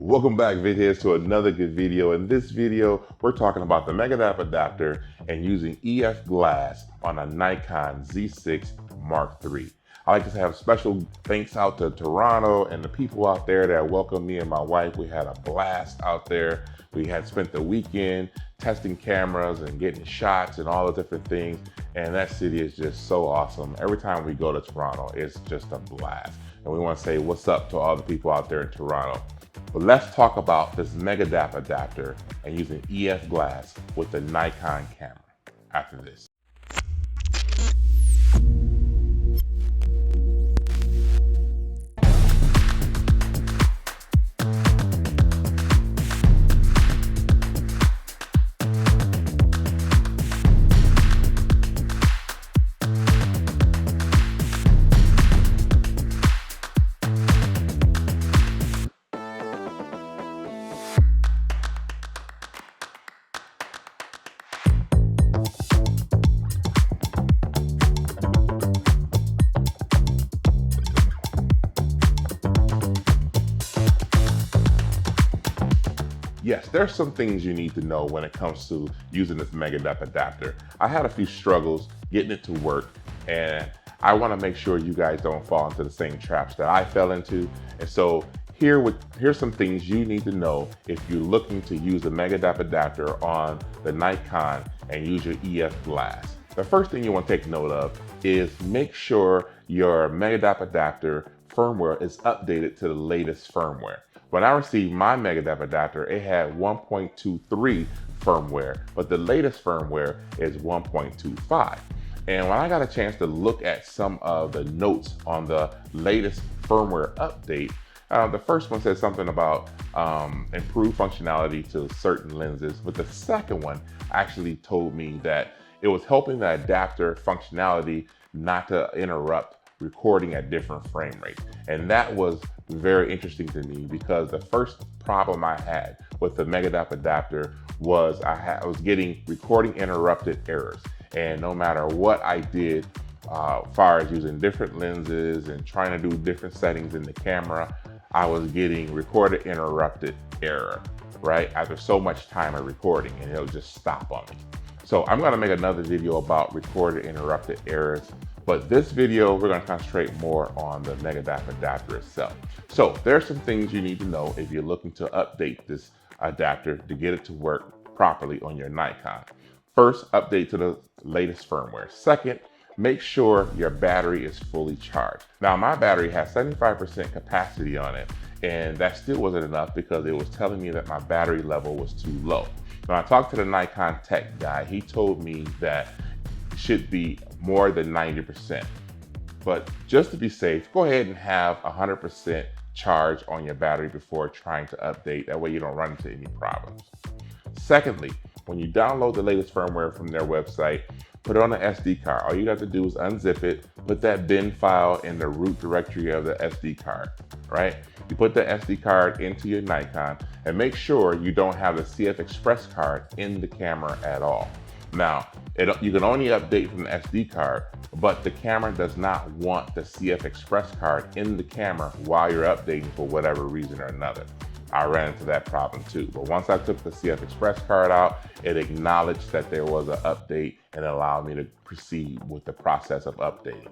Welcome back, vidheads, to another good video. In this video, we're talking about the Megadap Adapter and using EF Glass on a Nikon Z6 Mark III. I like to have special thanks out to Toronto and the people out there that welcomed me and my wife. We had a blast out there. We had spent the weekend testing cameras and getting shots and all the different things. And that city is just so awesome. Every time we go to Toronto, it's just a blast. And we want to say what's up to all the people out there in Toronto. But let's talk about this Megadap adapter and using EF Glass with the Nikon camera after this. Yes, there's some things you need to know when it comes to using this Megadap adapter. I had a few struggles getting it to work, and I want to make sure you guys don't fall into the same traps that I fell into. And so here's some things you need to know if you're looking to use the Megadap adapter on the Nikon and use your EF Glass. The first thing you want to take note of is make sure your Megadap adapter firmware is updated to the latest firmware. When I received my Megadap adapter, it had 1.23 firmware, but the latest firmware is 1.25. And when I got a chance to look at some of the notes on the latest firmware update, the first one said something about improved functionality to certain lenses, but the second one actually told me that it was helping the adapter functionality not to interrupt recording at different frame rates. And that was very interesting to me because the first problem I had with the Megadap adapter was I was getting recording interrupted errors. And no matter what I did, as far as using different lenses and trying to do different settings in the camera, I was getting recorded interrupted error, right? After so much time of recording, and it'll just stop on me. So I'm gonna make another video about recorded interrupted errors, but this video, we're gonna concentrate more on the Megadap adapter itself. So there's some things you need to know if you're looking to update this adapter to get it to work properly on your Nikon. First, update to the latest firmware. Second, make sure your battery is fully charged. Now, my battery has 75% capacity on it, and that still wasn't enough because it was telling me that my battery level was too low. When I talked to the Nikon tech guy, he told me that it should be more than 90%. But just to be safe, go ahead and have 100% charge on your battery before trying to update. That way you don't run into any problems. Secondly, when you download the latest firmware from their website, put it on an SD card. All you have to do is unzip it, put that bin file in the root directory of the SD card, right? You put the SD card into your Nikon and make sure you don't have the CF Express card in the camera at all. Now, you can only update from the SD card, but the camera does not want the CF Express card in the camera while you're updating for whatever reason or another. I ran into that problem too, but once I took the CF Express card out, it acknowledged that there was an update and allowed me to proceed with the process of updating.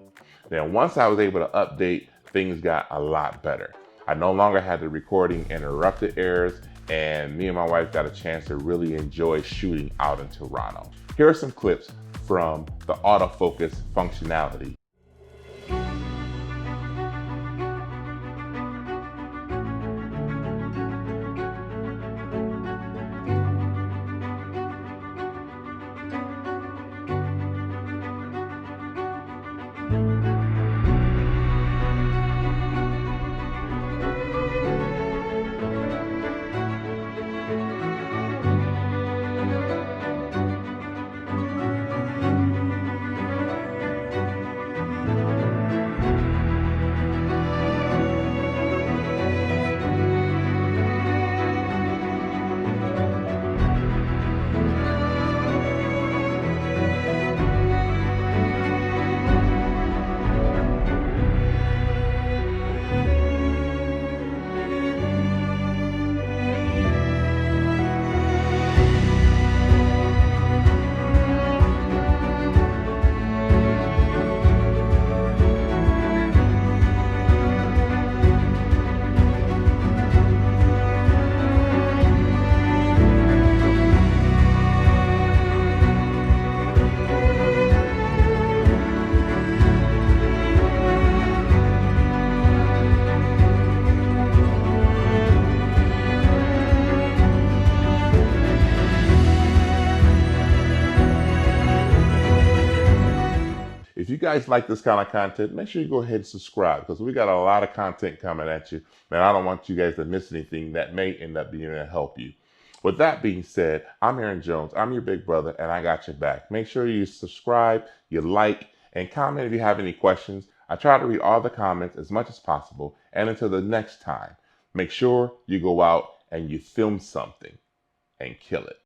Then once I was able to update, things got a lot better. I no longer had the recording interrupted errors, and me and my wife got a chance to really enjoy shooting out in Toronto. Here are some clips from the autofocus functionality. guys like this kind of content, make sure you go ahead and subscribe, because we got a lot of content coming at you, and I don't want you guys to miss anything that may end up being able to help you. With that being said, I'm Aaron Jones. I'm your big brother, and I got your back. Make sure you subscribe, you like, and comment if you have any questions. I try to read all the comments as much as possible. And until the next time, make sure you go out and you film something and kill it.